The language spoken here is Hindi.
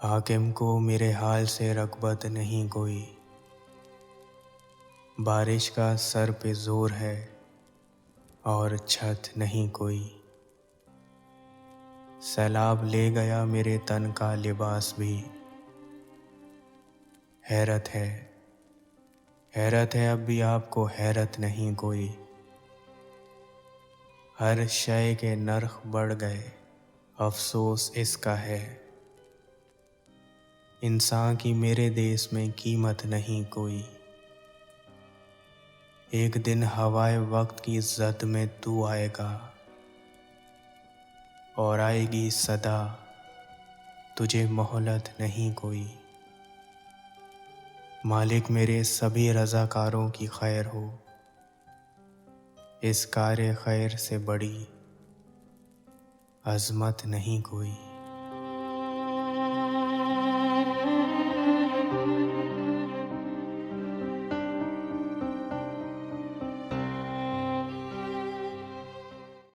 हाकिम को मेरे हाल से रग़बत नहीं कोई। बारिश का सर पे ज़ोर है और छत नहीं कोई। सैलाब ले गया मेरे तन का लिबास भी। हैरत है अब भी आपको हैरत नहीं कोई। हर शय के नर्ख बढ़ गए, अफ़सोस इसका है। इंसान की मेरे देश में कीमत नहीं कोई। एक दिन हवाए वक्त की ज़द में तू आएगा और आएगी सदा, तुझे मोहलत नहीं कोई। मालिक मेरे सभी रज़ाकारों की खैर हो, इस कार्य खैर से बड़ी अज़मत नहीं कोई।